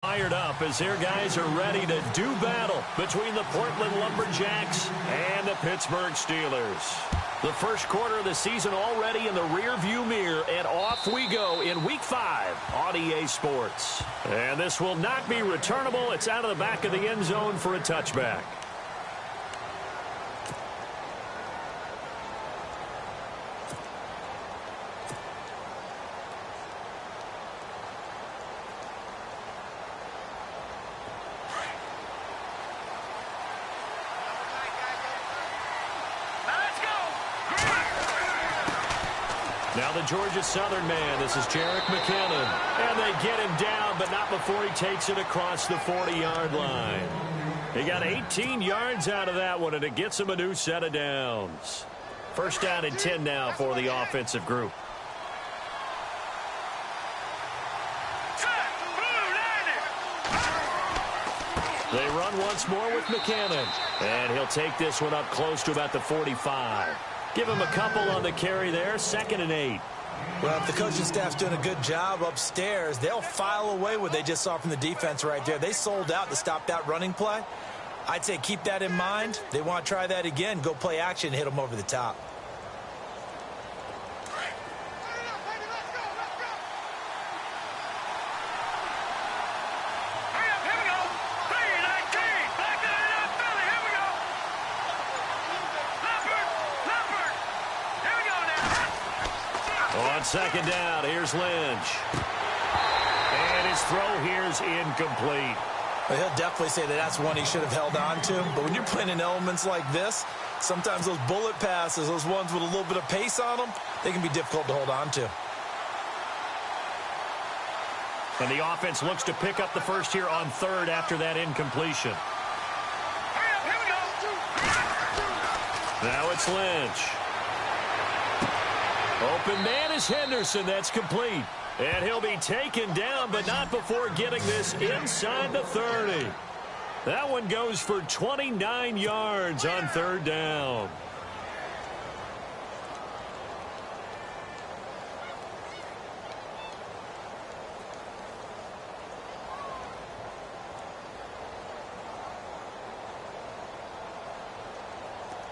Fired up as their guys are ready to do battle between the Portland Lumberjacks and the Pittsburgh Steelers. The first quarter of the season already in the rearview mirror, and off we go in Week 5 on EA Sports. And this will not be returnable. It's out of the back of the end zone for a touchback. Now the Georgia Southern man, this is Jerick McKinnon. And they get him down, but not before he takes it across the 40-yard line. He got 18 yards out of that one, and it gets him a new set of downs. First down and 10 now for the offensive group. They run once more with McKinnon. And he'll take this one up close to about the 45. Give him a couple on the carry there, 2nd and 8. Well, if the coaching staff's doing a good job upstairs, they'll file away what they just saw from the defense right there. They sold out to stop that running play. I'd say keep that in mind. They want to try that again, go play action and hit them over the top. On 2nd down, here's Lynch. And his throw here's incomplete. Well, he'll definitely say that that's one he should have held on to. But when you're playing in elements like this, sometimes those bullet passes, those ones with a little bit of pace on them, they can be difficult to hold on to. And the offense looks to pick up the first here on 3rd after that incompletion. Now it's Lynch. Open man is Henderson. That's complete. And he'll be taken down, but not before getting this inside the 30. That one goes for 29 yards on 3rd down.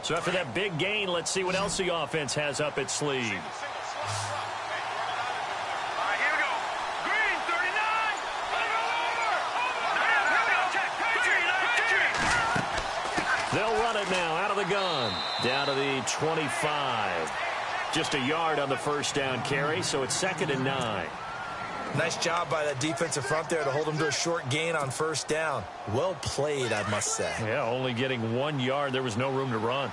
So after that big gain, let's see what else the offense has up its sleeve. Here we go. Green, 39. They'll run it now out of the gun. Down to the 25. Just a yard on the first down carry, so it's 2nd and 9. Nice job by that defensive front there to hold them to a short gain on 1st down. Well played, I must say. Yeah, only getting 1 yard. There was no room to run.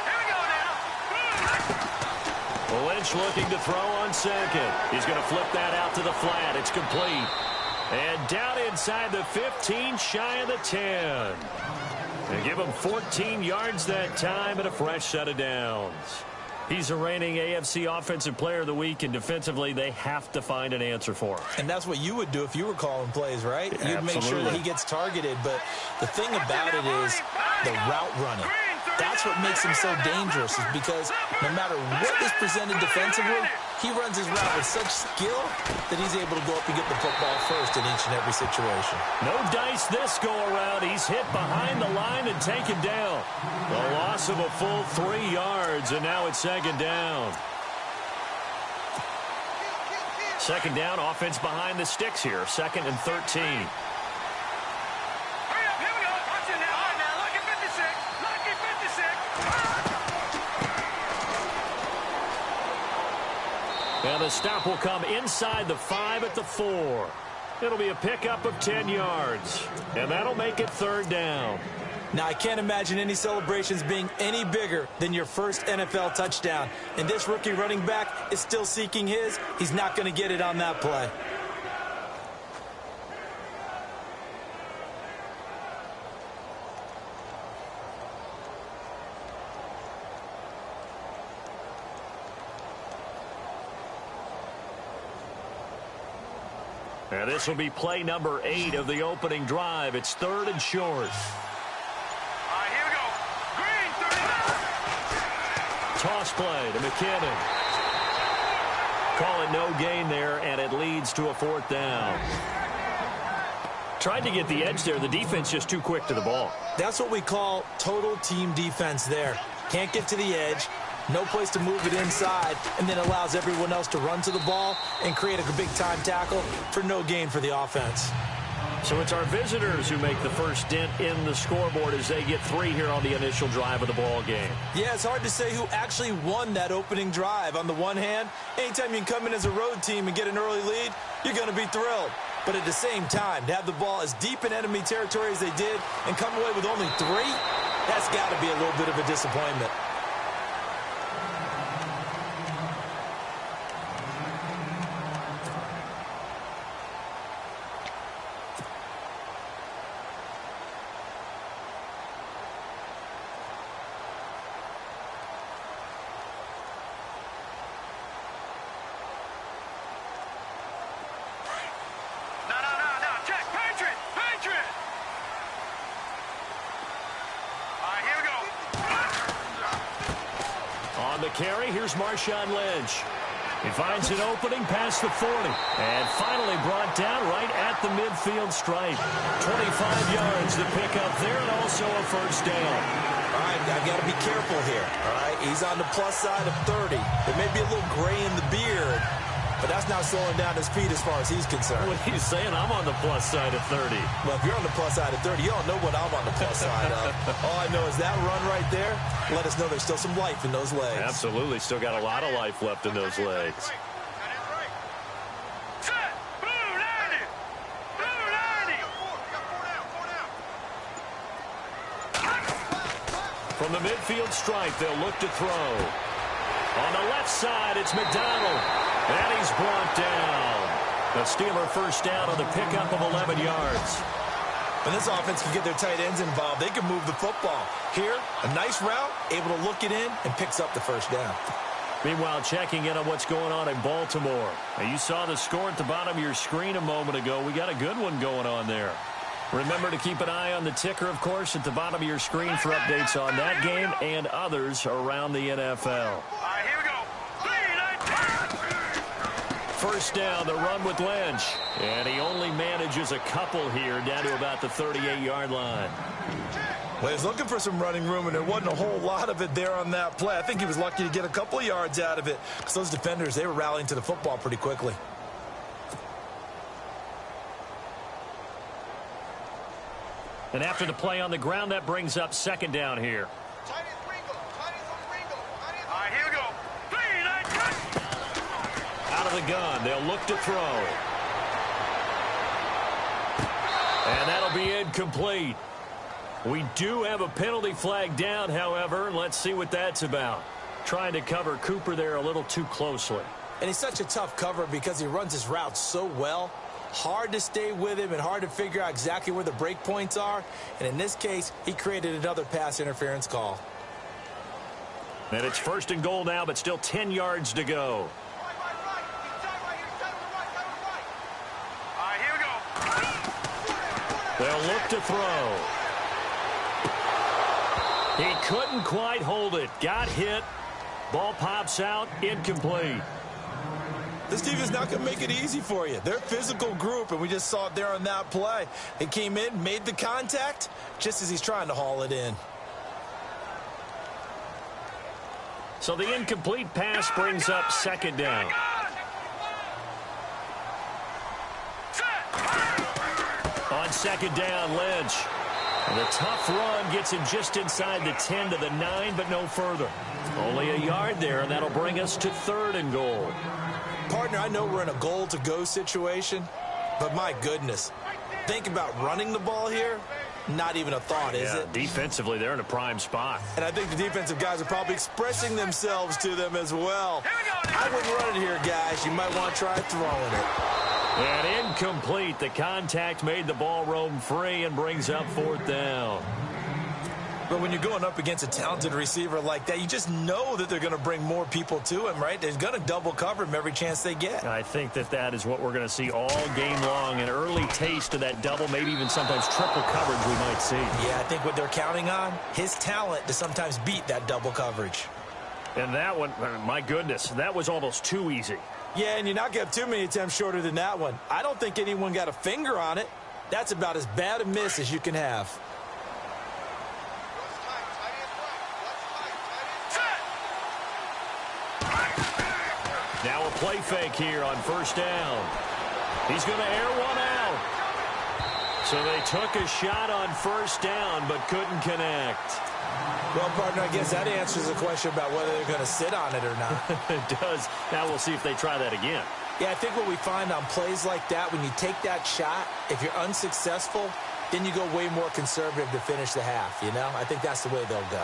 Here we go now. Lynch looking to throw on 2nd. He's going to flip that out to the flat. It's complete. And down inside the 15, shy of the 10. They give him 14 yards that time and a fresh set of downs. He's the reigning AFC Offensive Player of the Week, and defensively, they have to find an answer for him. And that's what you would do if you were calling plays, right? Yeah, you'd make sure that he gets targeted. But the thing about it is the route running. That's what makes him so dangerous, is because no matter what is presented defensively, he runs his route with such skill that he's able to go up and get the football first in each and every situation. No dice this go-around. He's hit behind the line and taken down. A loss of a full 3 yards, and now it's 2nd down. 2nd down, offense behind the sticks here. 2nd and 13. And the stop will come inside the 5 at the 4. It'll be a pickup of 10 yards. And that'll make it 3rd down. Now, I can't imagine any celebrations being any bigger than your first NFL touchdown. And this rookie running back is still seeking his. He's not going to get it on that play. And this will be play number 8 of the opening drive. It's 3rd and short. Here we go. Green, 39. Toss play to McKinnon. Call it no gain there, and it leads to a 4th down. Tried to get the edge there. The defense just too quick to the ball. That's what we call total team defense there. Can't get to the edge, no place to move it inside, and then allows everyone else to run to the ball and create a big-time tackle for no gain for the offense. So it's our visitors who make the first dent in the scoreboard as they get 3 here on the initial drive of the ball game. Yeah, it's hard to say who actually won that opening drive. On the one hand, anytime you can come in as a road team and get an early lead, you're going to be thrilled. But at the same time, to have the ball as deep in enemy territory as they did and come away with only 3, that's got to be a little bit of a disappointment. Carry. Here's Marshawn Lynch. He finds an opening past the 40 and finally brought down right at the midfield stripe. 25 yards to pick up there and also a first down. All right, I've got to be careful here. All right, he's on the plus side of 30. There may be a little gray in the beard, but that's not slowing down his speed as far as he's concerned. What he's saying, I'm on the plus side of 30. Well, if you're on the plus side of 30, you don't know what I'm on the plus side of. All I know is that run right there let us know there's still some life in those legs. Absolutely. Still got a lot of life left in those legs. From the midfield stripe, they'll look to throw. On the left side, it's McDonald. And he's brought down. The Steeler first down on the pickup of 11 yards. When this offense can get their tight ends involved, they can move the football. Here, a nice route, able to look it in, and picks up the first down. Meanwhile, checking in on what's going on in Baltimore. Now, you saw the score at the bottom of your screen a moment ago. We got a good one going on there. Remember to keep an eye on the ticker, of course, at the bottom of your screen for updates on that game and others around the NFL. Here we go. First down, the run with Lynch. And he only manages a couple here down to about the 38-yard line. Well, he's looking for some running room, and there wasn't a whole lot of it there on that play. I think he was lucky to get a couple of yards out of it because those defenders, they were rallying to the football pretty quickly. And after the play on the ground, that brings up second down here. Here we go. Out of the gun, they'll look to throw. And that'll be incomplete. We do have a penalty flag down, however. Let's see what that's about. Trying to cover Cooper there a little too closely. And he's such a tough cover because he runs his route so well. Hard to stay with him and hard to figure out exactly where the break points are. And in this case, he created another pass interference call. And it's first and goal now, but still 10 yards to go. Here we go. They'll look to throw. He couldn't quite hold it. Got hit. Ball pops out. Incomplete. This team is not going to make it easy for you. They're a physical group, and we just saw it there on that play. They came in, made the contact, just as he's trying to haul it in. So the incomplete pass brings up second down. On second down, Lynch. And the tough run gets him just inside the 10 to the 9, but no further. Only a yard there, and that'll bring us to third and goal. Partner, I know we're in a goal-to-go situation, but my goodness, think about running the ball here. Not even a thought, is it? Defensively, they're in a prime spot. And I think the defensive guys are probably expressing themselves to them as well. I wouldn't run it here, guys. You might want to try throwing it. And incomplete. The contact made the ball roam free and brings up fourth down. But when you're going up against a talented receiver like that, you just know that they're going to bring more people to him, right? They're going to double cover him every chance they get. I think that is what we're going to see all game long. An early taste of that double, maybe even sometimes triple coverage we might see. Yeah, I think what they're counting on, his talent to sometimes beat that double coverage. And that one, my goodness, that was almost too easy. Yeah, and you're not going to have too many attempts shorter than that one. I don't think anyone got a finger on it. That's about as bad a miss as you can have. Now a play fake here on first down. He's going to air one out. So they took a shot on first down but couldn't connect. Well, partner, I guess that answers the question about whether they're going to sit on it or not. It does. Now we'll see if they try that again. Yeah, I think what we find on plays like that, when you take that shot, if you're unsuccessful, then you go way more conservative to finish the half, you know? I think that's the way they'll go.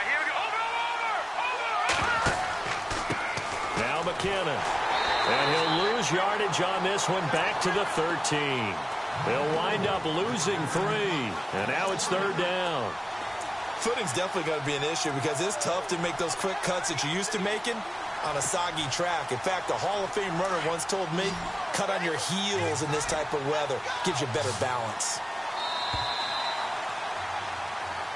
Here we go. Over. Now McKinnon. And he'll lose yardage on this one back to the 13. They'll wind up losing 3. And now it's third down. Footing's definitely going to be an issue because it's tough to make those quick cuts that you're used to making on a soggy track. In fact, a Hall of Fame runner once told me, cut on your heels in this type of weather. Gives you better balance.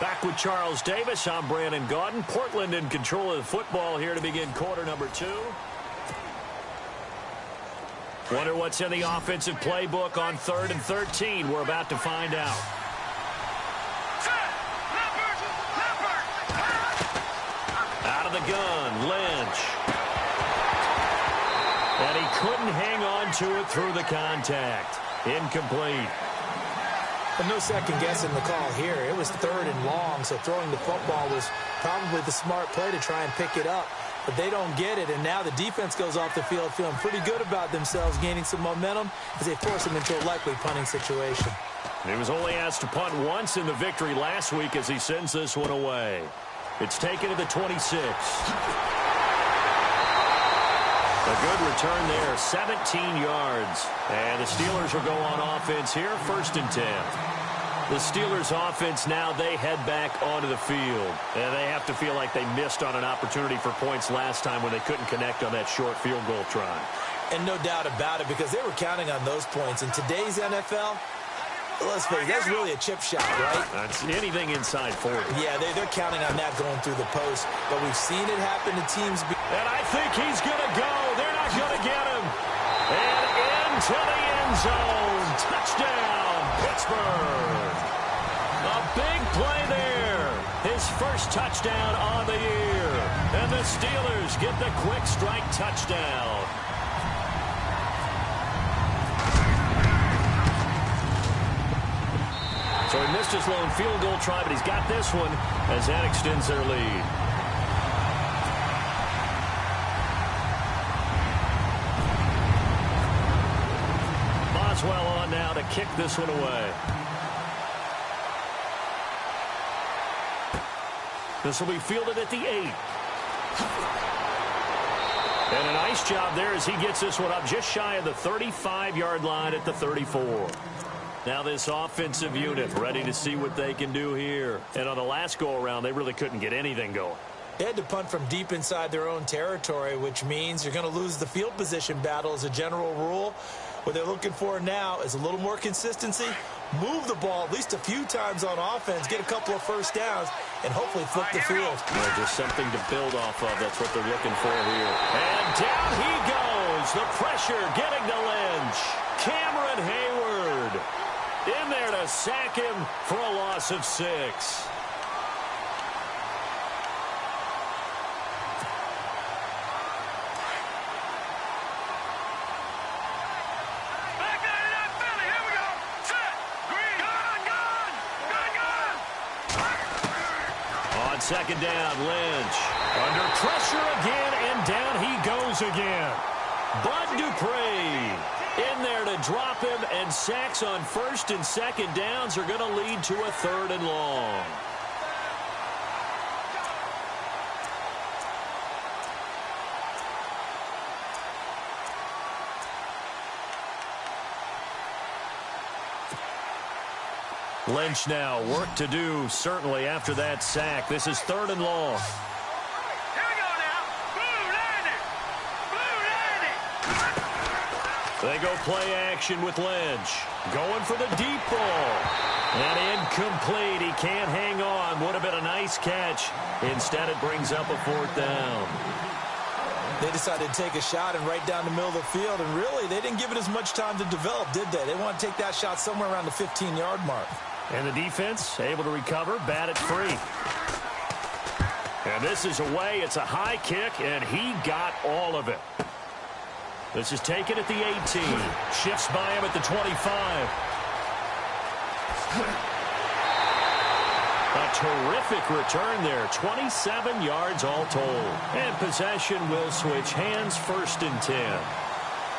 Back with Charles Davis, I'm Brandon Gaudin. Portland in control of the football here to begin quarter number 2. Wonder what's in the offensive playbook on 3rd and 13. We're about to find out. Out of the gun, Lynch. And he couldn't hang on to it through the contact. Incomplete. But no second guessing the call here. It was 3rd and long, so throwing the football was probably the smart play to try and pick it up. But they don't get it, and now the defense goes off the field feeling pretty good about themselves, gaining some momentum as they force them into a likely punting situation. He was only asked to punt once in the victory last week as he sends this one away. It's taken to the 26. A good return there, 17 yards. And the Steelers will go on offense here, 1st and 10. The Steelers offense now, they head back onto the field. And they have to feel like they missed on an opportunity for points last time when they couldn't connect on that short field goal try. And no doubt about it, because they were counting on those points. In today's NFL, let's face it, that's really a chip shot, right? That's anything inside 40. Yeah, they're counting on that going through the post. But we've seen it happen to teams. And I think he's going to go. They're not going to get him. And into the end zone. Touchdown, Pittsburgh. A big play there. His first touchdown on the year. And the Steelers get the quick strike touchdown. So he missed his lone field goal try, but he's got this one as that extends their lead. Boswell on now to kick this one away. This will be fielded at the 8. And a nice job there as he gets this one up just shy of the 35-yard line at the 34. Now this offensive unit ready to see what they can do here. And on the last go-around, they really couldn't get anything going. They had to punt from deep inside their own territory, which means you're going to lose the field position battle as a general rule. What they're looking for now is a little more consistency, move the ball at least a few times on offense, get a couple of first downs, and hopefully flip the field. Yeah, just something to build off of. That's what they're looking for here. And down he goes. The pressure getting to Lynch. Cameron Hayward in there to sack him for a loss of 6. Second down, Lynch. Under pressure again, and down he goes again. Bud Dupree in there to drop him, and sacks on 1st and 2nd downs are going to lead to a 3rd and long. Lynch now, work to do, certainly, after that sack. This is 3rd and long. Here we go now. Blue landing. Blue landing. They go play action with Lynch. Going for the deep ball. And incomplete. He can't hang on. Would have been a nice catch. Instead, it brings up a 4th down. They decided to take a shot and right down the middle of the field. And really, they didn't give it as much time to develop, did they? They want to take that shot somewhere around the 15-yard mark. And the defense able to recover, bat it free. And this is away. It's a high kick, and he got all of it. This is taken at the 18. Shifts by him at the 25. A terrific return there. 27 yards all told. And possession will switch hands, 1st and 10.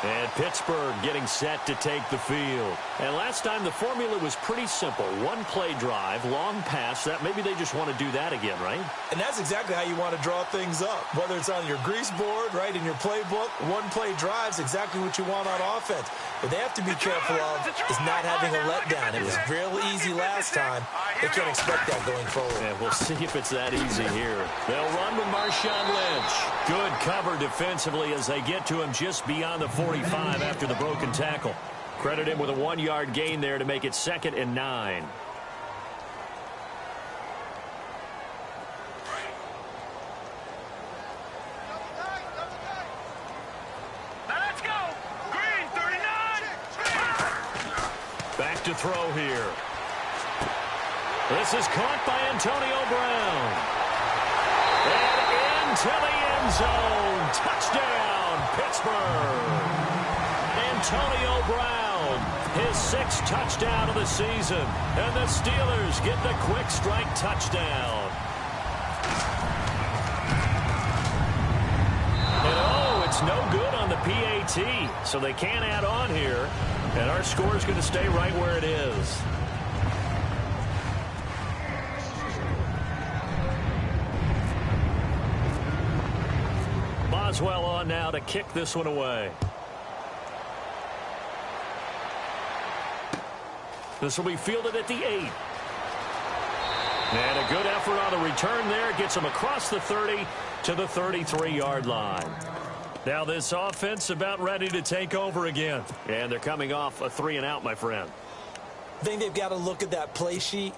And Pittsburgh getting set to take the field. And last time the formula was pretty simple. 1-play drive, long pass. That maybe they just want to do that again, right? And that's exactly how you want to draw things up. Whether it's on your grease board, right, in your playbook, 1-play drive's exactly what you want on offense. What they have to be careful of is not having a letdown. It was real easy last time. They can't expect that going forward. Yeah, we'll see if it's that easy here. They'll run with Marshawn Lynch. Good cover defensively as they get to him just beyond the 45 after the broken tackle. Credit him with a 1-yard gain there to make it 2nd and 9. Let's go. Green 39. Back to throw here. This is caught by Antonio Brown. And into the end zone. Touchdown, Pittsburgh. Antonio Brown, his 6th touchdown of the season. And the Steelers get the quick strike touchdown. And oh, it's no good on the PAT. So they can't add on here. And our score is going to stay right where it is. Boswell on now to kick this one away. This will be fielded at the 8. And a good effort on the return there. Gets him across the 30 to the 33-yard line. Now this offense about ready to take over again. And they're coming off a 3-and-out, my friend. I think they've got to look at that play sheet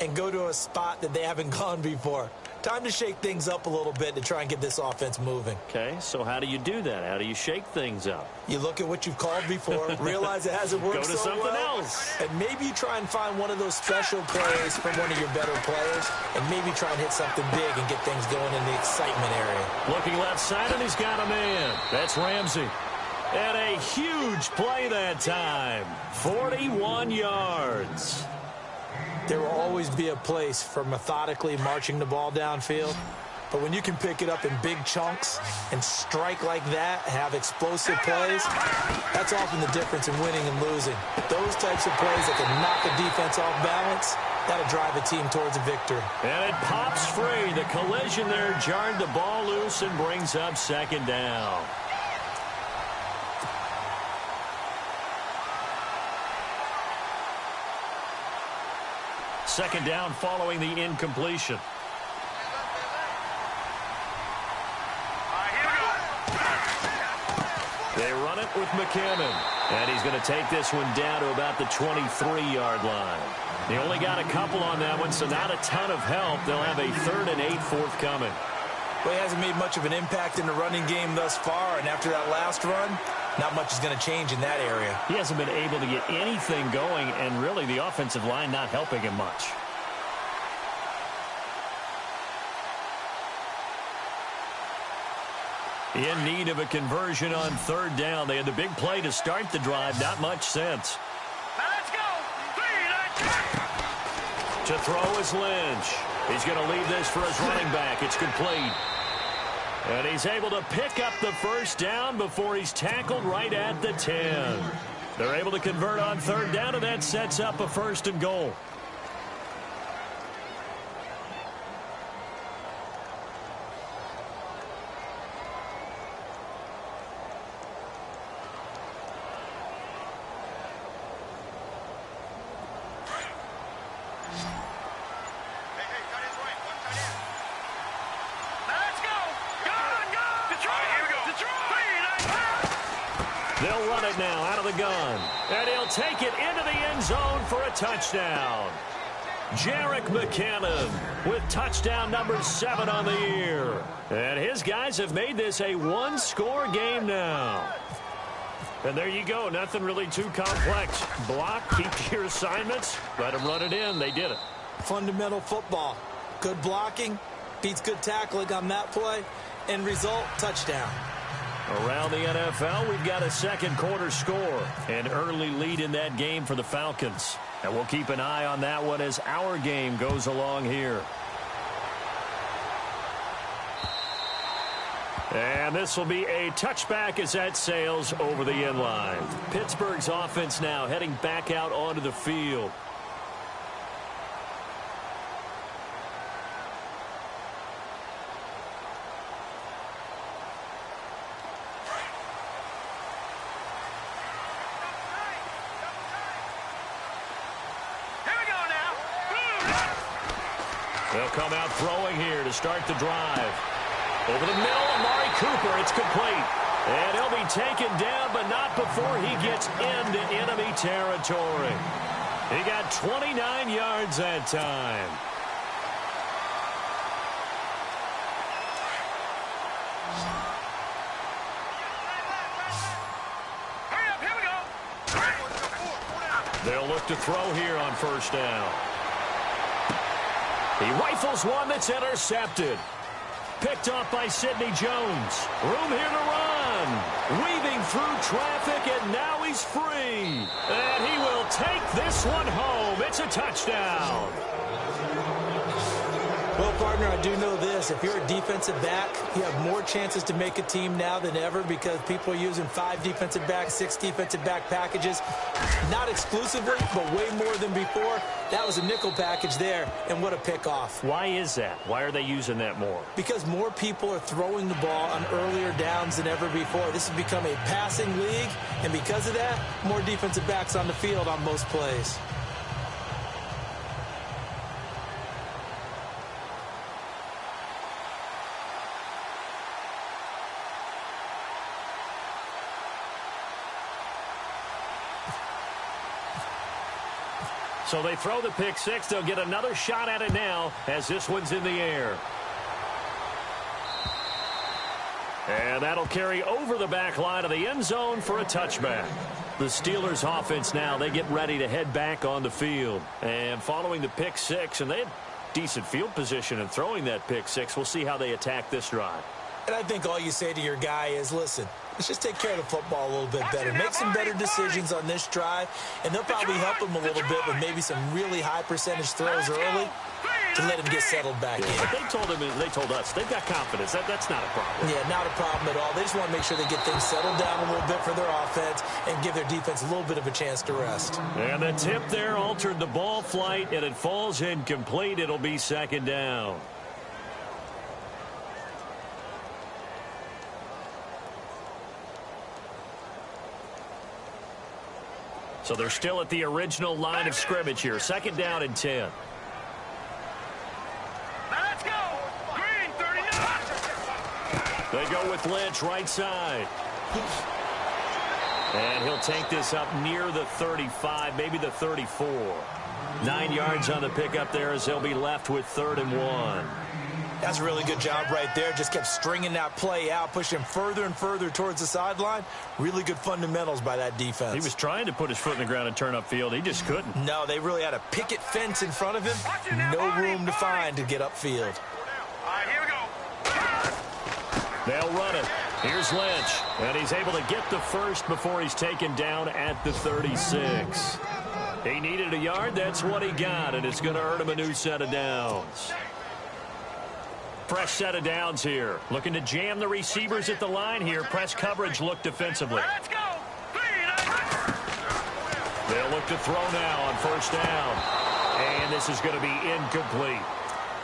and go to a spot that they haven't gone before. Time to shake things up a little bit to try and get this offense moving. Okay, so how do you do that? How do you shake things up? You look at what you've called before, realize it hasn't worked so well. Go to something else. And maybe you try and find one of those special plays from one of your better players, and maybe try and hit something big and get things going in the excitement area. Looking left side, and he's got a man. That's Ramsey. And a huge play that time. 41 yards. There will always be a place for methodically marching the ball downfield. But when you can pick it up in big chunks and strike like that, have explosive plays, that's often the difference in winning and losing. Those types of plays that can knock a defense off balance, that'll drive a team towards a victory. And it pops free. The collision there jarred the ball loose and brings up 2nd down. Second down following the incompletion. They run it with McKinnon. And he's going to take this one down to about the 23-yard line. They only got a couple on that one, so not a ton of help. They'll have a 3rd and 8 forthcoming. Well, he hasn't made much of an impact in the running game thus far, and after that last run, not much is going to change in that area. He hasn't been able to get anything going, and really the offensive line not helping him much. In need of a conversion on 3rd down. They had the big play to start the drive. Not much sense. Let's go. To throw is Lynch. He's going to leave this for his running back. It's complete. And he's able to pick up the 1st down before he's tackled right at the 10. They're able to convert on 3rd down, and that sets up a 1st and goal. They'll run it now out of the gun. And he'll take it into the end zone for a touchdown. Jerick McKinnon with touchdown number 7 on the year. And his guys have made this a one-score game now. And there you go. Nothing really too complex. Block, keep your assignments, let them run it in. They did it. Fundamental football. Good blocking, beats good tackling on that play. End result, touchdown. Around the NFL, we've got a second quarter score. An early lead in that game for the Falcons. And we'll keep an eye on that one as our game goes along here. And this will be a touchback as that sails over the end line. Pittsburgh's offense now heading back out onto the field. They'll come out throwing here to start the drive. Over the middle, Amari Cooper, it's complete. And he'll be taken down, but not before he gets into enemy territory. He got 29 yards that time. Hurry up, here we go. They'll look to throw here on first down. He rifles one that's intercepted. Picked off by Sidney Jones. Room here to run. Weaving through traffic, and now he's free. And he will take this one home. It's a touchdown. Well, partner, I do know this. If you're a defensive back, you have more chances to make a team now than ever because people are using 5 defensive backs, 6 defensive back packages. Not exclusively, but way more than before. That was a nickel package there, and what a pickoff. Why is that? Why are they using that more? Because more people are throwing the ball on earlier downs than ever before. This has become a passing league, and because of that, more defensive backs on the field on most plays. So they throw the pick six. They'll get another shot at it now as this one's in the air. And that'll carry over the back line of the end zone for a touchback. The Steelers offense now, they get ready to head back on the field. And following the pick six, and they had decent field position in throwing that pick six. We'll see how they attack this drive. And I think all you say to your guy is, listen, let's just take care of the football a little bit better. Make some better decisions on this drive, and they'll probably help him a little bit with maybe some really high percentage throws early to let him get settled back in. But they told us they've got confidence. That's not a problem. Yeah, not a problem at all. They just want to make sure they get things settled down a little bit for their offense and give their defense a little bit of a chance to rest. And the tip there altered the ball flight, and it falls incomplete. It'll be second down. So they're still at the original line of scrimmage here. Second down and 10. Let's go. Green 39. They go with Lynch right side. And he'll take this up near the 35, maybe the 34. 9 yards on the pickup there as they'll be left with 3rd and 1. That's a really good job right there. Just kept stringing that play out, pushing him further and further towards the sideline. Really good fundamentals by that defense. He was trying to put his foot in the ground and turn upfield. He just couldn't. No, they really had a picket fence in front of him. No room to find to get upfield. All right, here we go. They'll run it. Here's Lynch. And he's able to get the first before he's taken down at the 36. He needed a yard. That's what he got. And it's going to earn him a new set of downs. Fresh set of downs here. Looking to jam the receivers at the line here. Press coverage look defensively. Let's go. They'll look to throw now on first down. And this is going to be incomplete.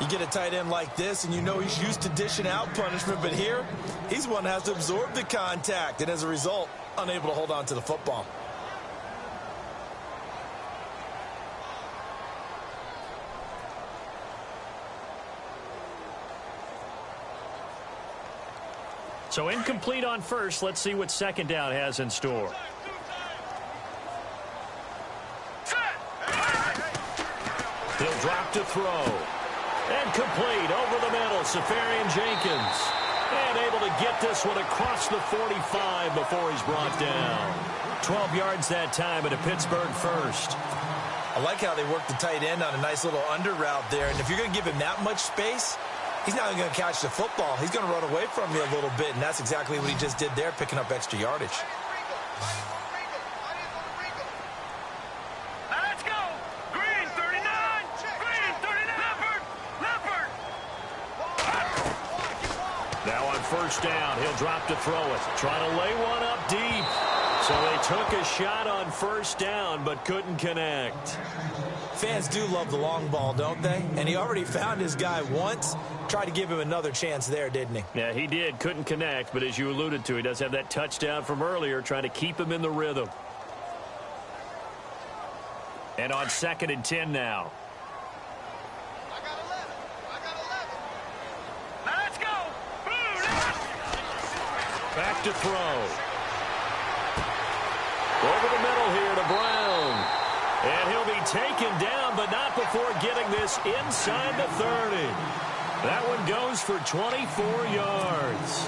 You get a tight end like this, and you know he's used to dishing out punishment, but here, he's one that has to absorb the contact, and as a result, unable to hold on to the football. So incomplete on first. Let's see what second down has in store. He'll drop to throw. And complete over the middle. Safarian Jenkins. And able to get this one across the 45 before he's brought down. 12 yards that time at a Pittsburgh first. I like how they work the tight end on a nice little under route there. And if you're going to give him that much space, he's not even going to catch the football. He's going to run away from you a little bit, and that's exactly what he just did there, picking up extra yardage. Let's go. Green 39. Green 39. Leopard. Now on first down, he'll drop to throw it. Trying to lay one up deep. So they took a shot on first down, but couldn't connect. Fans do love the long ball, don't they? And he already found his guy once. Tried to give him another chance there, didn't he? Yeah, he did. Couldn't connect, but as you alluded to, he does have that touchdown from earlier, trying to keep him in the rhythm. And on 2nd and 10 now. I got 11. Let's go. Back to throw. Over the middle here to Brown. And he'll be taken down, but not before getting this inside the 30. That one goes for 24 yards.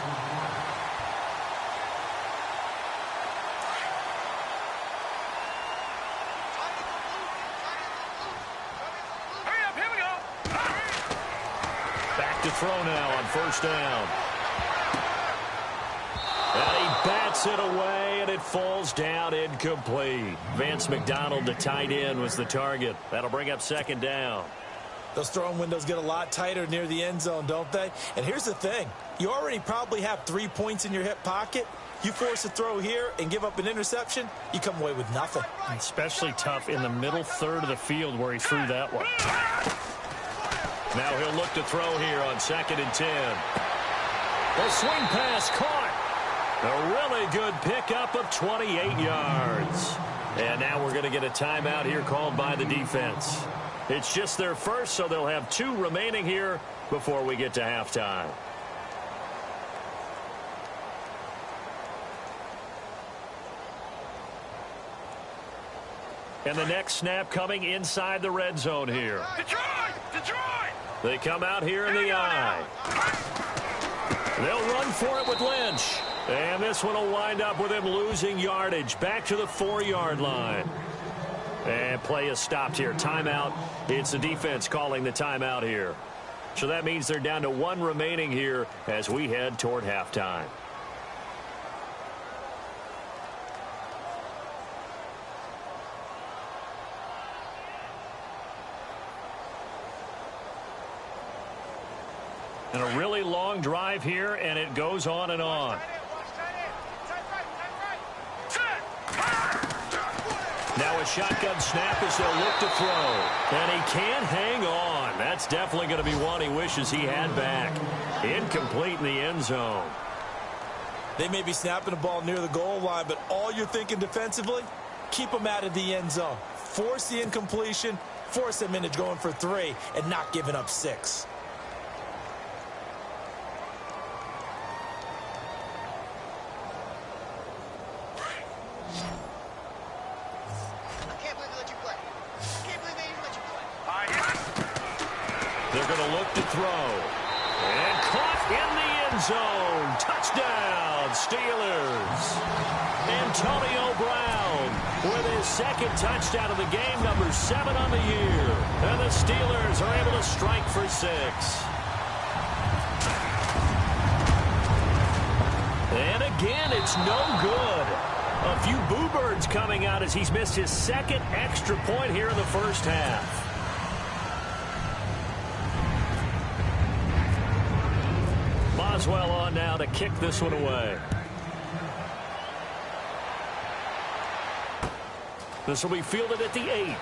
Hurry up, here we go. Back to throw now on first down. And he bats it away, and it falls down incomplete. Vance McDonald, the tight end, was the target. That'll bring up 2nd down. Those throwing windows get a lot tighter near the end zone, don't they? And here's the thing. You already probably have 3 points in your hip pocket. You force a throw here and give up an interception, you come away with nothing. Especially tough in the middle third of the field where he threw that one. Now he'll look to throw here on 2nd and 10. The swing pass caught. A really good pickup of 28 yards. And now we're going to get a timeout here called by the defense. It's just their first, so they'll have 2 remaining here before we get to halftime. And the next snap coming inside the red zone here. Detroit! They come out here in the eye. They'll run for it with Lynch. And this one will wind up with him losing yardage back to the 4-yard line. And play is stopped here. Timeout. It's the defense calling the timeout here. So that means they're down to 1 remaining here as we head toward halftime. And a really long drive here, and it goes on and on. Now a shotgun snap as they'll look to throw. And he can't hang on. That's definitely going to be one he wishes he had back. Incomplete in the end zone. They may be snapping the ball near the goal line, but all you're thinking defensively, keep them out of the end zone. Force the incompletion, force them into going for 3, and not giving up 6. They're going to look to throw. And caught in the end zone. Touchdown, Steelers. Antonio Brown with his 2nd touchdown of the game, number 7 on the year. And the Steelers are able to strike for 6. And again, it's no good. A few boo birds coming out as he's missed his 2nd extra point here in the first half. Boswell on now to kick this one away. This will be fielded at the 8.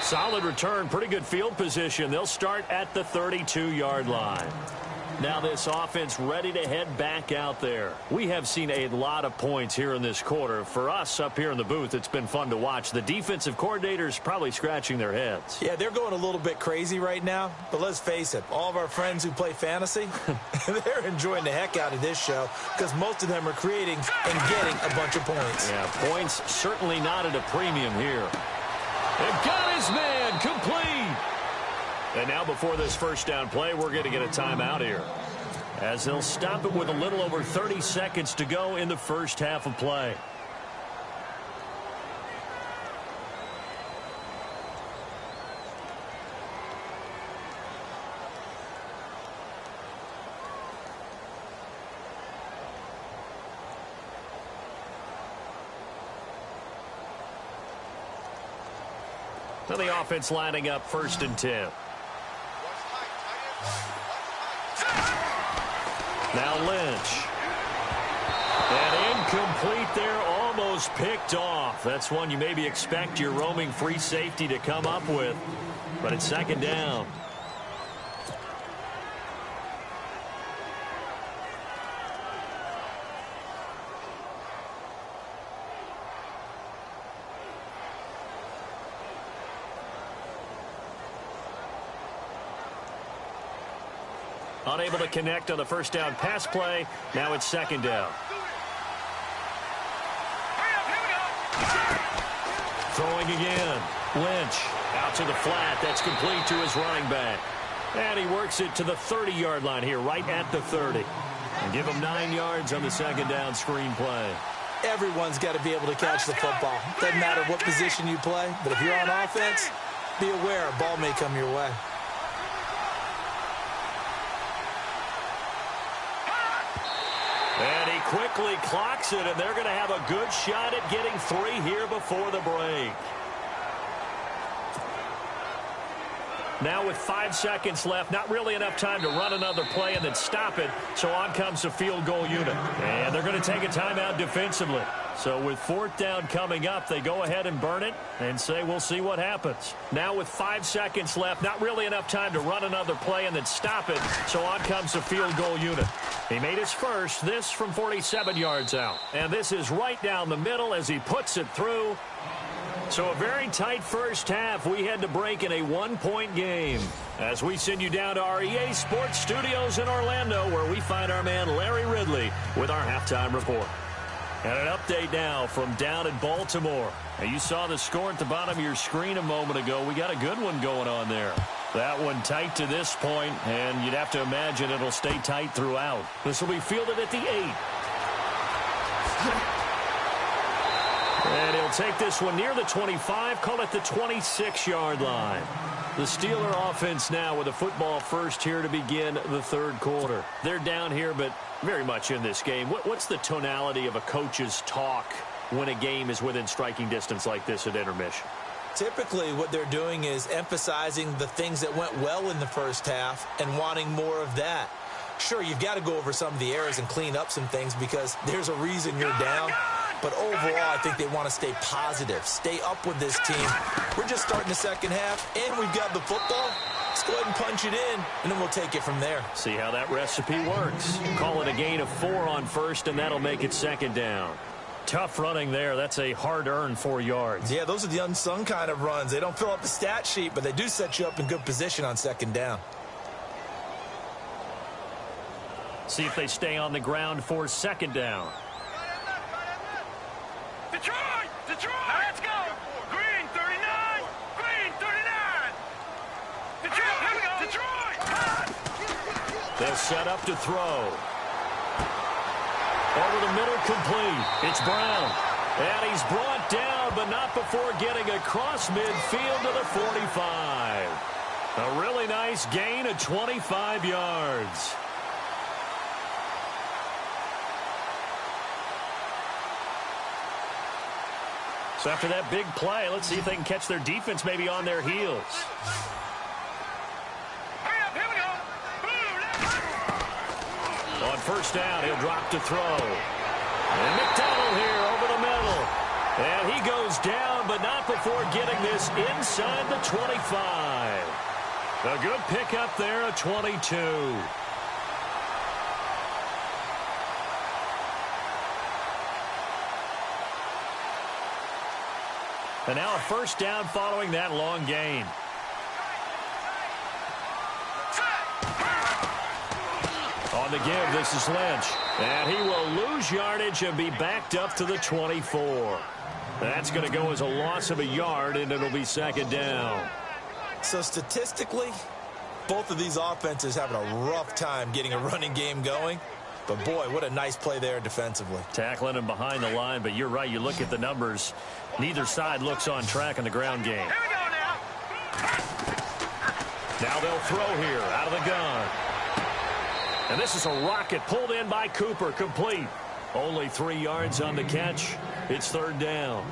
Solid return, pretty good field position. They'll start at the 32-yard line. Now this offense ready to head back out there. We have seen a lot of points here in this quarter. For us up here in the booth, it's been fun to watch. The defensive coordinators probably scratching their heads. Yeah, they're going a little bit crazy right now. But let's face it, all of our friends who play fantasy, they're enjoying the heck out of this show because most of them are creating and getting a bunch of points. Yeah, points certainly not at a premium here. They've got his man complete. And now before this first down play, we're going to get a timeout here, as they'll stop it with a little over 30 seconds to go in the first half of play. So the offense lining up 1st and 10. Now Lynch. And incomplete there, almost picked off. That's one you maybe expect your roaming free safety to come up with. But it's 2nd down. Unable to connect on the first down pass play. Now it's 2nd down. Throwing again. Lynch out to the flat. That's complete to his running back. And he works it to the 30-yard line here, right at the 30. And give him 9 yards on the 2nd down screen play. Everyone's got to be able to catch the football. Doesn't matter what position you play, but if you're on offense, be aware a ball may come your way. And he quickly clocks it, and they're going to have a good shot at getting 3 here before the break. Now with 5 seconds left, not really enough time to run another play and then stop it, so on comes the field goal unit. And they're going to take a timeout defensively. So with 4th down coming up, they go ahead and burn it and say we'll see what happens. Now with 5 seconds left, not really enough time to run another play and then stop it, so on comes the field goal unit. He made his first, this from 47 yards out. And this is right down the middle as he puts it through. So a very tight first half. We had to break in a 1-point game as we send you down to our EA Sports Studios in Orlando, where we find our man Larry Ridley with our halftime report. And an update now from down in Baltimore. Now, you saw the score at the bottom of your screen a moment ago. We got a good one going on there. That one tight to this point, and you'd have to imagine it'll stay tight throughout. This will be fielded at the 8. And he'll take this one near the 25, call it the 26-yard line. The Steeler offense now with a football first here to begin the 3rd quarter. They're down here, but very much in this game. What's the tonality of a coach's talk when a game is within striking distance like this at intermission? Typically, what they're doing is emphasizing the things that went well in the first half and wanting more of that. Sure, you've got to go over some of the errors and clean up some things because there's a reason you're down. But overall, I think they want to stay positive, stay up with this team. We're just starting the second half, and we've got the football. Let's go ahead and punch it in, and then we'll take it from there. See how that recipe works. Call it a gain of 4 on first, and that'll make it 2nd down. Tough running there. That's a hard-earned 4 yards. Yeah, those are the unsung kind of runs. They don't fill up the stat sheet, but they do set you up in good position on 2nd down. See if they stay on the ground for 2nd down. Detroit! Detroit! Now let's go! Green 39! Green 39! Detroit! Here we go! Detroit! They'll set up to throw. Over the middle, complete. It's Brown. And he's brought down, but not before getting across midfield to the 45. A really nice gain of 25 yards. So after that big play, let's see if they can catch their defense maybe on their heels. Hurry up, here we go! On first down, he'll drop to throw. And McDonald here over the middle. And he goes down, but not before getting this inside the 25. A good pickup there, a 22. And now a first down following that long gain. On the give, this is Lynch. And he will lose yardage and be backed up to the 24. That's going to go as a loss of a yard, and it'll be second down. So statistically, both of these offenses having a rough time getting a running game going. But, boy, what a nice play there defensively. Tackling him behind the line, but you're right. You look at the numbers. Neither side looks on track in the ground game. Here we go now. Now they'll throw here out of the gun. And this is a rocket pulled in by Cooper, complete. Only 3 yards on the catch. It's third down.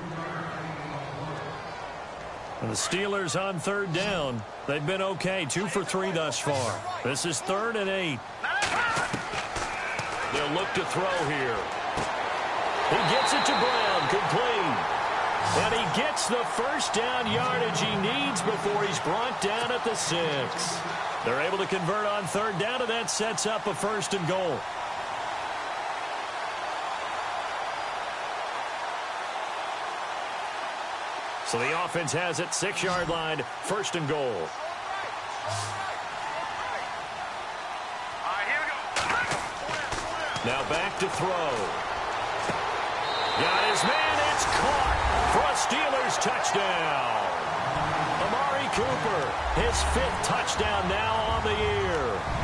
And the Steelers on third down. They've been okay, 2 for 3 thus far. This is 3rd and 8. They'll look to throw here. He gets it to Brown, complete. And he gets the first down yardage he needs before he's brought down at the 6. They're able to convert on third down, and that sets up a 1st and goal. So the offense has it, 6-yard line, 1st and goal. All right, here we go. Now back to throw. Got his man, it's caught for a Steelers touchdown. Amari Cooper, his 5th touchdown now on the year.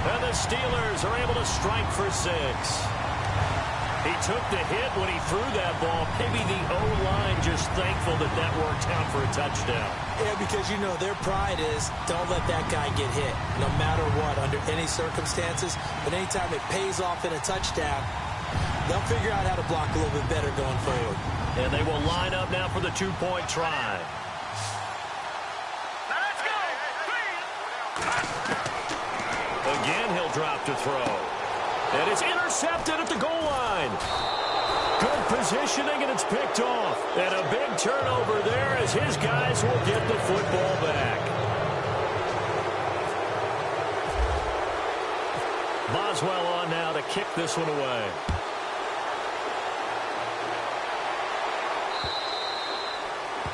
And the Steelers are able to strike for 6. He took the hit when he threw that ball. Maybe the O-line just thankful that that worked out for a touchdown. Yeah, because, you know, their pride is don't let that guy get hit, no matter what, under any circumstances. But anytime it pays off in a touchdown, they'll figure out how to block a little bit better going forward. And they will line up now for the 2-point try. Let's go. Again, he'll drop to throw. And it's intercepted at the goal line. Good positioning, and it's picked off. And a big turnover there as his guys will get the football back. Boswell on now to kick this one away.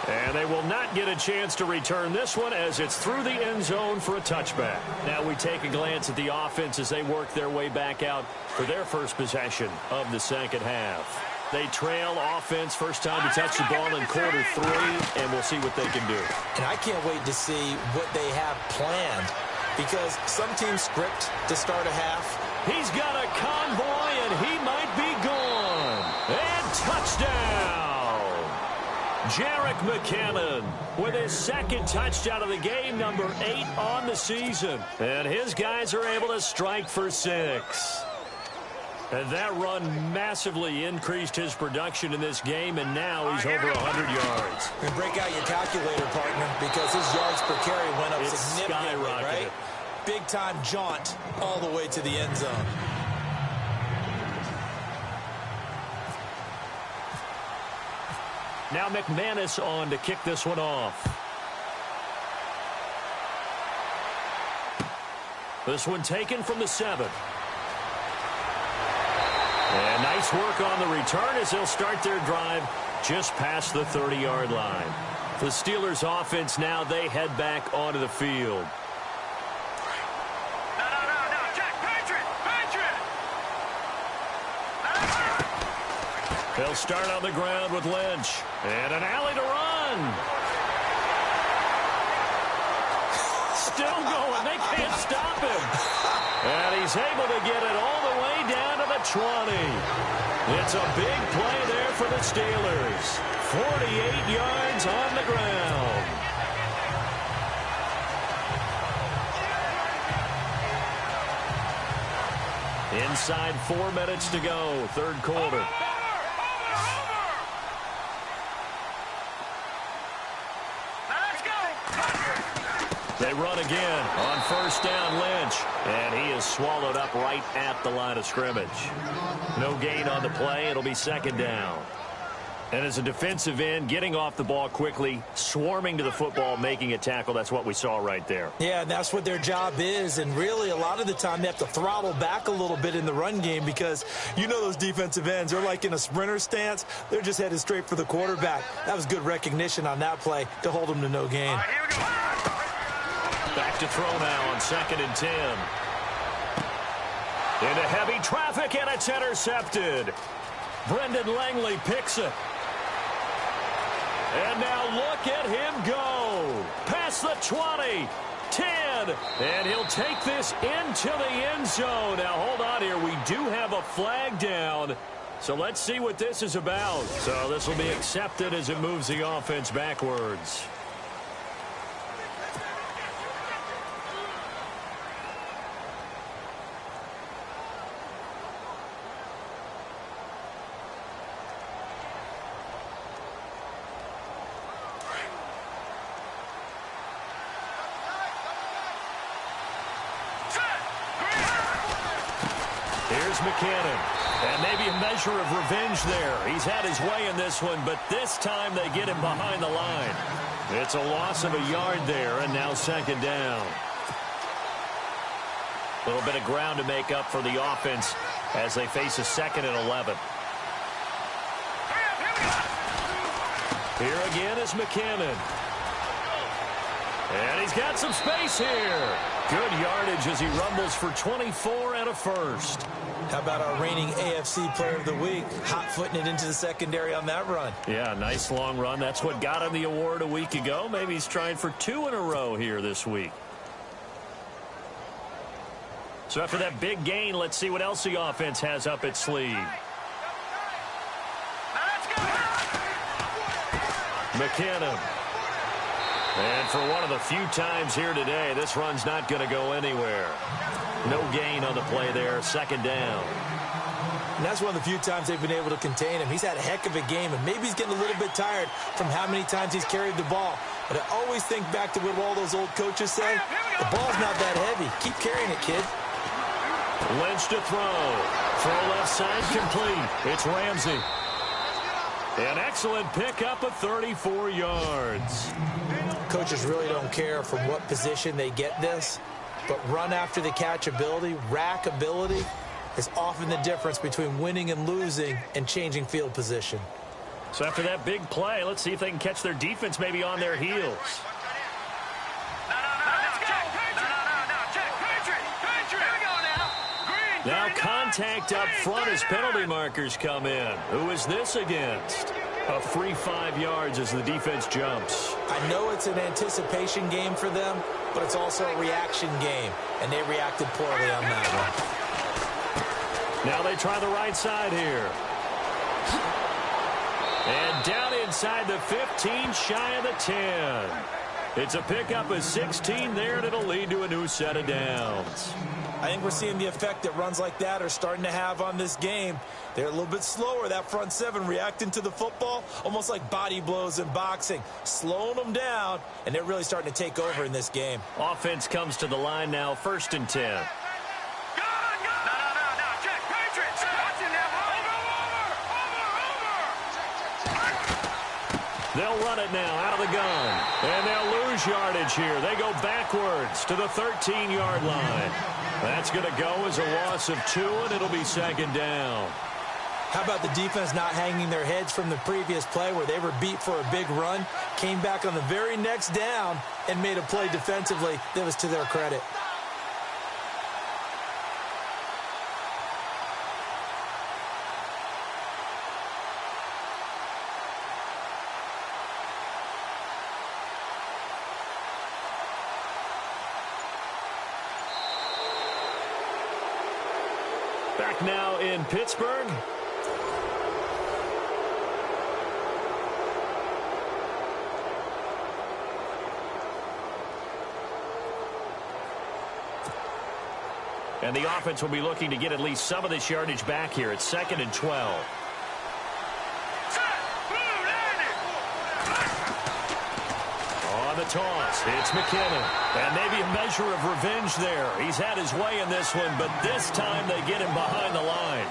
And they will not get a chance to return this one as it's through the end zone for a touchback. Now we take a glance at the offense as they work their way back out for their first possession of the second half. They trail offense, first time to touch the ball in quarter 3, and we'll see what they can do. And I can't wait to see what they have planned, because some teams script to start a half. He's got a convoy, and he might be gone. And touchdown! Jerick McKinnon with his 2nd touchdown of the game, number 8 on the season. And his guys are able to strike for 6. And that run massively increased his production in this game, and now he's over 100 yards. And break out your calculator, partner, because his yards per carry went up significantly, right? Big-time jaunt all the way to the end zone. Now McManus on to kick this one off. This one taken from the 7. And nice work on the return as they'll start their drive just past the 30-yard line. The Steelers offense now, they head back onto the field. No, Jack, Patriot. They'll start on the ground with Lynch. And an alley to run. Still going. They can't stop him. And he's able to get it all the way down to the 20. It's a big play there for the Steelers. 48 yards on the ground. Inside 4 minutes to go, third quarter. They run again on first down, Lynch. And he is swallowed up right at the line of scrimmage. No gain on the play. It'll be second down. And as a defensive end, getting off the ball quickly, swarming to the football, making a tackle, that's what we saw right there. Yeah, and that's what their job is. And really, a lot of the time, they have to throttle back a little bit in the run game because you know those defensive ends, they're like in a sprinter stance. They're just headed straight for the quarterback. That was good recognition on that play to hold them to no gain. Here we go. Back to throw now on 2nd and 10. Into heavy traffic, and it's intercepted. Brendan Langley picks it. And now look at him go. Past the 20, 10, and he'll take this into the end zone. Now, hold on here. We do have a flag down, so let's see what this is about. So this will be accepted as it moves the offense backwards. Here's McKinnon, and maybe a measure of revenge there. He's had his way in this one, but this time they get him behind the line. It's a loss of a yard there, and now 2nd down. A little bit of ground to make up for the offense as they face a 2nd and 11. Here again is McKinnon. And he's got some space here. Good yardage as he rumbles for 24 and a first. How about our reigning AFC Player of the Week, hot-footing it into the secondary on that run? Yeah, nice long run. That's what got him the award a week ago. Maybe he's trying for 2 in a row here this week. So after that big gain, let's see what else the offense has up its sleeve. McKinnon. And for one of the few times here today, this run's not going to go anywhere. No gain on the play there, 2nd down. And that's one of the few times they've been able to contain him. He's had a heck of a game, and maybe he's getting a little bit tired from how many times he's carried the ball. But I always think back to what all those old coaches say. The ball's not that heavy. Keep carrying it, kid. Lynch to throw. Throw left side complete. It's Ramsey. An excellent pickup of 34 yards. Coaches really don't care from what position they get this, but run after the catch ability, rack ability, is often the difference between winning and losing and changing field position. So after that big play, let's see if they can catch their defense maybe on their heels. Now contact up front as penalty markers come in. Who is this against? A free 5 yards as the defense jumps. I know it's an anticipation game for them, but it's also a reaction game, and they reacted poorly on that one. Now they try the right side here. And down inside the 15, shy of the 10. It's a pickup of 16 there, and it'll lead to a new set of downs. I think we're seeing the effect that runs like that are starting to have on this game. They're a little bit slower, that front 7, reacting to the football, almost like body blows in boxing, slowing them down, and they're really starting to take over in this game. Offense comes to the line now, 1st and 10. They'll run it now out of the gun, and they'll lose yardage here. They go backwards to the 13-yard line. That's going to go as a loss of 2, and it'll be 2nd down. How about the defense not hanging their heads from the previous play where they were beat for a big run, came back on the very next down, and made a play defensively that was to their credit. Back now in Pittsburgh. And the offense will be looking to get at least some of this yardage back here. It's 2nd and 12. On the toss, it's McKinnon. And maybe a measure of revenge there. He's had his way in this one, but this time they get him behind the line.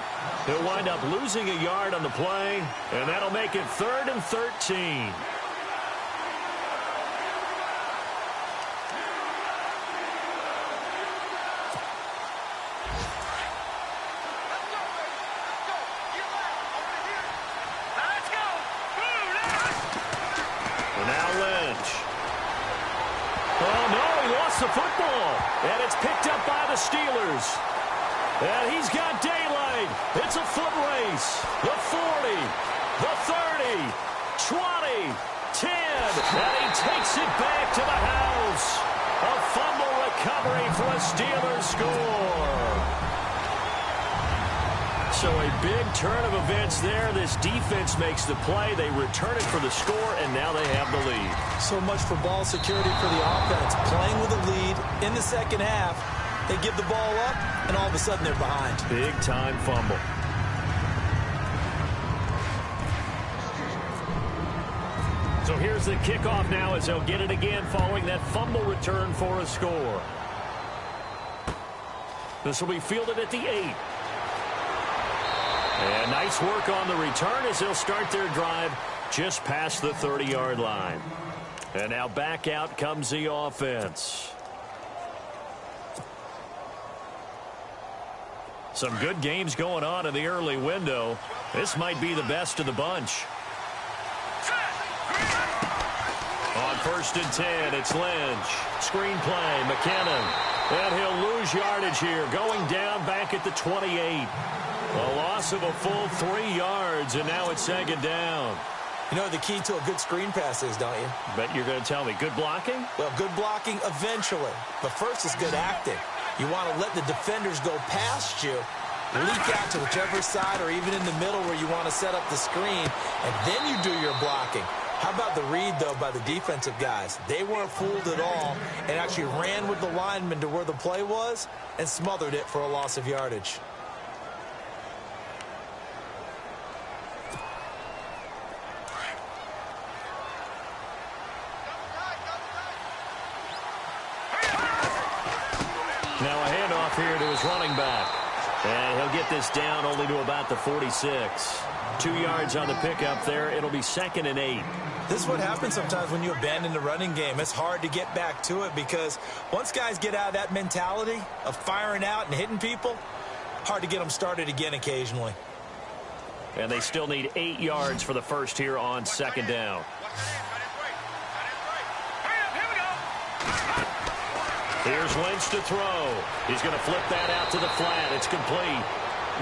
He'll wind up losing a yard on the play, and that'll make it 3rd and 13. The football, and it's picked up by the Steelers. And he's got daylight. It's a foot race. The 40, the 30, 20, 10, and he takes it back to the house. A fumble recovery for a Steelers score. So a big turn of events there. This defense makes the play. They return it for the score, and now they have the lead. So much for ball security for the offense. Playing with a lead in the second half. They give the ball up, and all of a sudden they're behind. Big-time fumble. So here's the kickoff now as they'll get it again following that fumble return for a score. This will be fielded at the 8. And nice work on the return as they'll start their drive just past the 30-yard line. And now back out comes the offense. Some good games going on in the early window. This might be the best of the bunch. On 1st and 10, it's Lynch. Screen play, McKinnon. And he'll lose yardage here, going down back at the 28. A loss of a full 3 yards, and now it's 2nd down. You know what the key to a good screen pass is, don't you? Bet you're going to tell me. Good blocking? Well, good blocking eventually. But first is good acting. You want to let the defenders go past you, leak out to whichever side or even in the middle where you want to set up the screen, and then you do your blocking. How about the read, though, by the defensive guys? They weren't fooled at all and actually ran with the lineman to where the play was and smothered it for a loss of yardage. Now a handoff here to his running back. And he'll get this down only to about the 46. 2 yards on the pickup there. It'll be 2nd and 8. This is what happens sometimes when you abandon the running game. It's hard to get back to it because once guys get out of that mentality of firing out and hitting people, hard to get them started again occasionally. And they still need 8 yards for the first here on 2nd down. Here's Lynch to throw. He's going to flip that out to the flat. It's complete.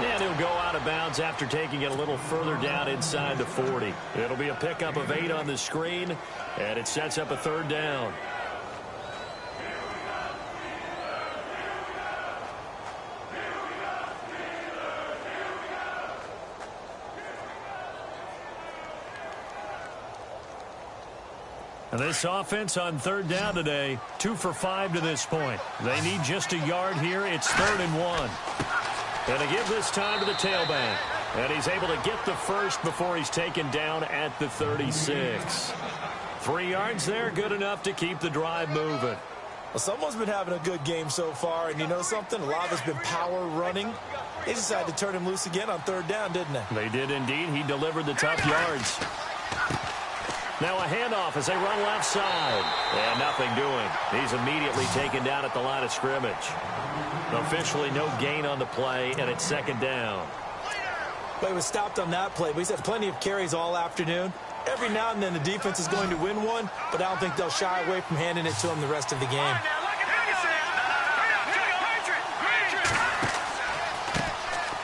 And he'll go out of bounds after taking it a little further down inside the 40. It'll be a pickup of 8 on the screen, and it sets up a 3rd down. And this offense on 3rd down today, 2 for 5 to this point. They need just a yard here. It's 3rd and 1. And to give this time to the tailback. And he's able to get the first before he's taken down at the 36. 3 yards there, good enough to keep the drive moving. Well, someone's been having a good game so far, and you know something? A lot of it's been power running. They decided to turn him loose again on 3rd down, didn't they? They did indeed. He delivered the tough yards. Now a handoff as they run left side. And nothing doing. He's immediately taken down at the line of scrimmage. Officially no gain on the play, and it's 2nd down. Well, he was stopped on that play, but he's had plenty of carries all afternoon. Every now and then the defense is going to win one, but I don't think they'll shy away from handing it to him the rest of the game.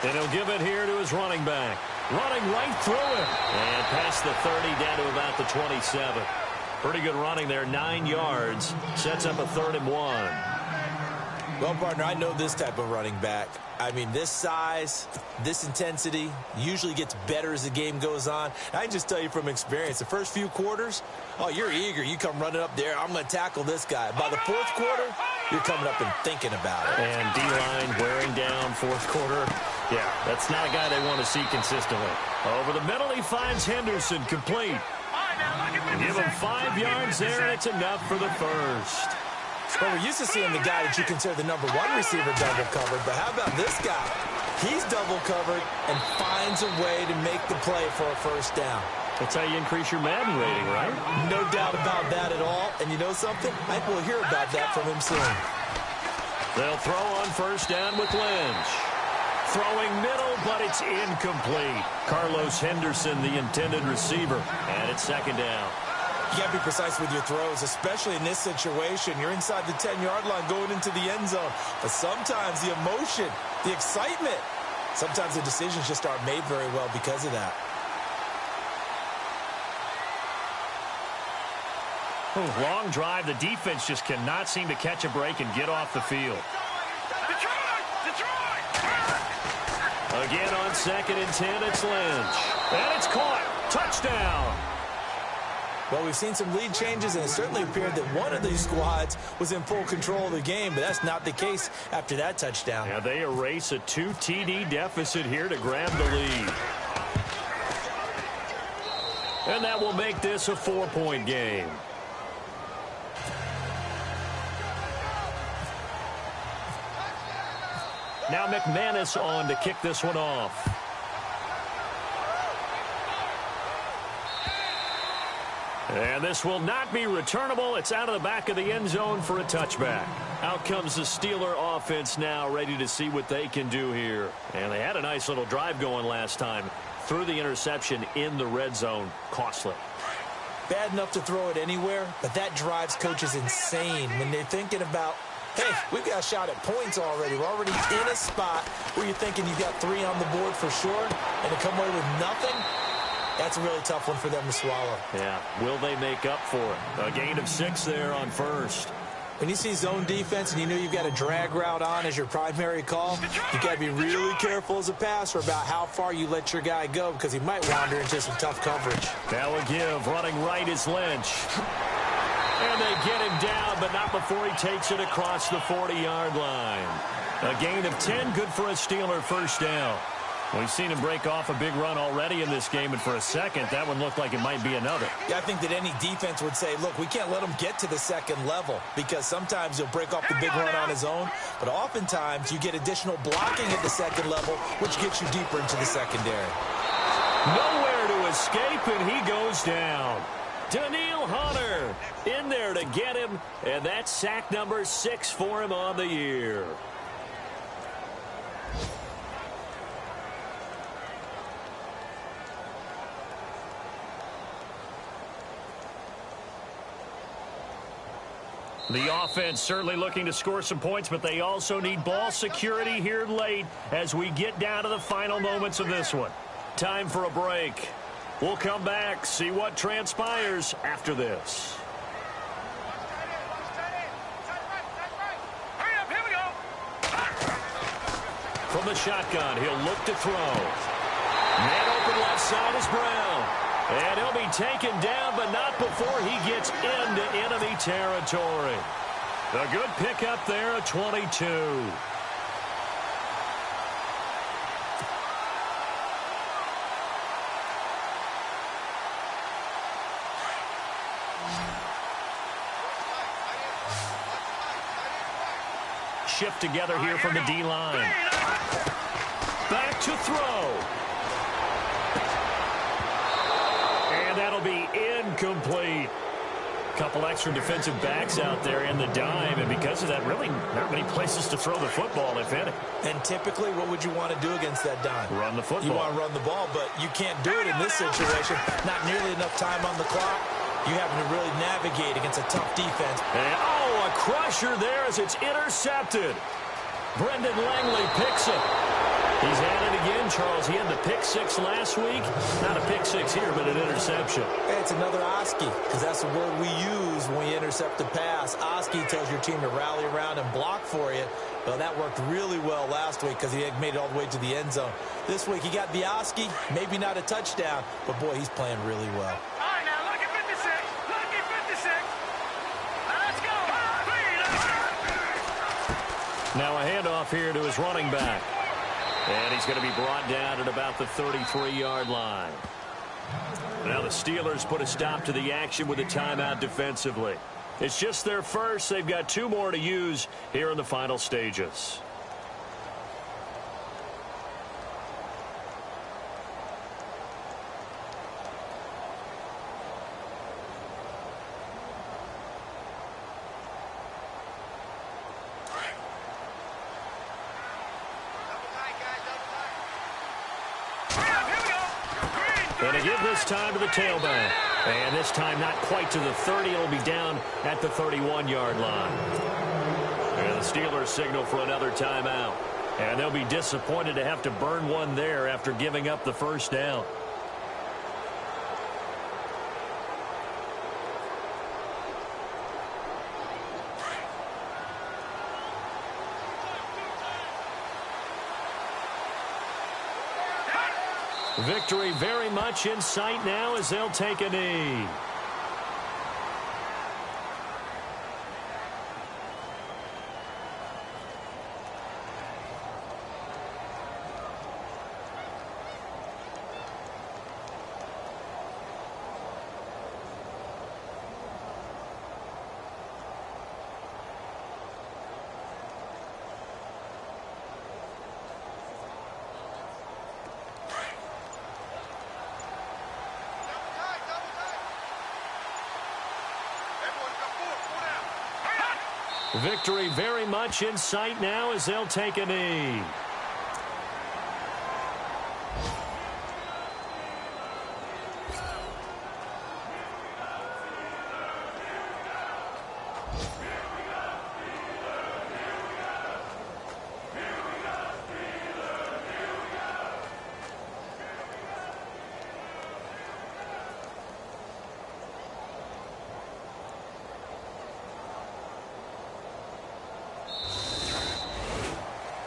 And he'll give it here to his running back. Running right through him. And past the 30 down to about the 27. Pretty good running there, 9 yards. Sets up a 3rd and 1. Well, partner, I know this type of running back. I mean, this size, this intensity usually gets better as the game goes on. I can just tell you from experience, the first few quarters, oh, you're eager. You come running up there, I'm going to tackle this guy. By the 4th quarter, you're coming up and thinking about it. And D-line wearing down 4th quarter. Yeah, that's not a guy they want to see consistently. Over the middle, he finds Henderson complete. Give him 5 yards there, and it's enough for the first. Well, we're used to seeing the guy that you consider the #1 receiver double covered, but how about this guy? He's double covered and finds a way to make the play for a first down. That's how you increase your Madden rating, right? No doubt about that at all. And you know something? I think we'll hear about that from him soon. They'll throw on first down with Lynch. Throwing middle, but it's incomplete. Carlos Henderson, the intended receiver. And it's second down. You got to be precise with your throws, especially in this situation. You're inside the 10-yard line going into the end zone. But sometimes the emotion, the excitement, sometimes the decisions just aren't made very well because of that. Long drive. The defense just cannot seem to catch a break and get off the field. Again on 2nd and 10, it's Lynch. And it's caught. Touchdown. Well, we've seen some lead changes, and it certainly appeared that one of these squads was in full control of the game, but that's not the case after that touchdown. Yeah, they erase a 2 TD deficit here to grab the lead. And that will make this a 4-point game. Now McManus on to kick this one off. And this will not be returnable. It's out of the back of the end zone for a touchback. Out comes the Steeler offense now, ready to see what they can do here. And they had a nice little drive going last time. Threw the interception in the red zone. Costly. Bad enough to throw it anywhere, but that drives coaches insane when they're thinking about, hey, we've got a shot at points already. We're already in a spot where you're thinking you've got 3 on the board for sure, and to come away with nothing, that's a really tough one for them to swallow. Yeah, will they make up for it? A gain of 6 there on first. When you see zone defense and you know you've got a drag route on as your primary call, you've got to be really careful as a passer about how far you let your guy go because he might wander into some tough coverage. Now a give. Running right is Lynch. And they get him down, but not before he takes it across the 40-yard line. A gain of 10, good for a Steeler first down. We've seen him break off a big run already in this game, and for a second, that one looked like it might be another. Yeah, I think that any defense would say, look, we can't let him get to the second level because sometimes he'll break off the big run on his own, but oftentimes you get additional blocking at the second level, which gets you deeper into the secondary. Nowhere to escape, and he goes down. Daniil Hunter in there to get him, and that's sack number 6 for him on the year. The offense certainly looking to score some points, but they also need ball security here late as we get down to the final moments of this one. Time for a break. We'll come back, see what transpires after this. From the shotgun, he'll look to throw. Man open left side is Brown. And he'll be taken down, but not before he gets into enemy territory. A good pickup there, a 22. Shift together here from the D-line. Back to throw. That'll be incomplete. Couple extra defensive backs out there in the dime, and because of that, really not many places to throw the football, if any. And typically, what would you want to do against that dime? Run the football. You want to run the ball, but you can't do it in this situation. Not nearly enough time on the clock. You having to really navigate against a tough defense. And, a crusher there as it's intercepted. Brendan Langley picks it. He's had it again, Charles. He had the pick 6 last week. Not a pick 6 here, but an interception. Hey, it's another Oski, because that's the word we use when you intercept a pass. Oski tells your team to rally around and block for you. Well, that worked really well last week because he had made it all the way to the end zone. This week, he got the Oski, maybe not a touchdown, but, boy, he's playing really well. All right, now, look at 56. Look at 56. Now, let's go. Now a handoff here to his running back. And he's going to be brought down at about the 33-yard line. Now the Steelers put a stop to the action with a timeout defensively. It's just their first. They've got 2 more to use here in the final stages. And to give this time to the tailback. And this time not quite to the 30. It'll be down at the 31-yard line. And the Steelers signal for another timeout. And they'll be disappointed to have to burn one there after giving up the first down. Victory very much in sight now as they'll take a knee. Victory very much in sight now as they'll take a knee.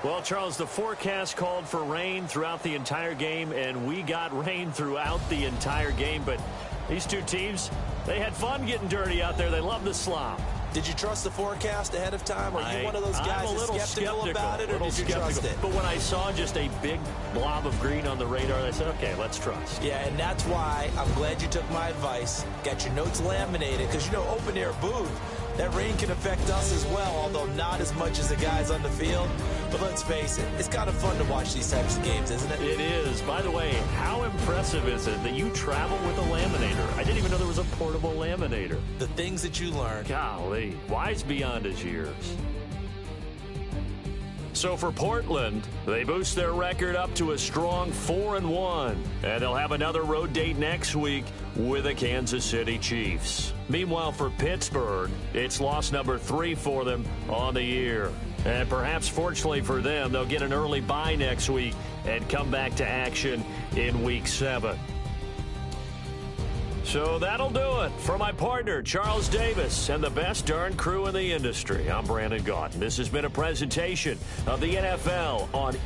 Well, Charles, the forecast called for rain throughout the entire game, and we got rain throughout the entire game. But these two teams, they had fun getting dirty out there. They love the slop. Did you trust the forecast ahead of time? Are you one of those guys that's skeptical about it, or did you trust it? But when I saw just a big blob of green on the radar, I said, okay, let's trust. Yeah, and that's why I'm glad you took my advice. Got your notes laminated, because, you know, open-air booth, that rain can affect us as well, although not as much as the guys on the field. But let's face it, it's kind of fun to watch these types of games, isn't it? It is. By the way, how impressive is it that you travel with a laminator? I didn't even know there was a portable laminator. The things that you learn. Golly, wise beyond his years. So for Portland, they boost their record up to a strong 4-1. And they'll have another road date next week with the Kansas City Chiefs. Meanwhile, for Pittsburgh, it's loss number 3 for them on the year. And perhaps fortunately for them, they'll get an early bye next week and come back to action in Week 7. So that'll do it. For my partner, Charles Davis, and the best darn crew in the industry, I'm Brandon Gaudin. This has been a presentation of the NFL on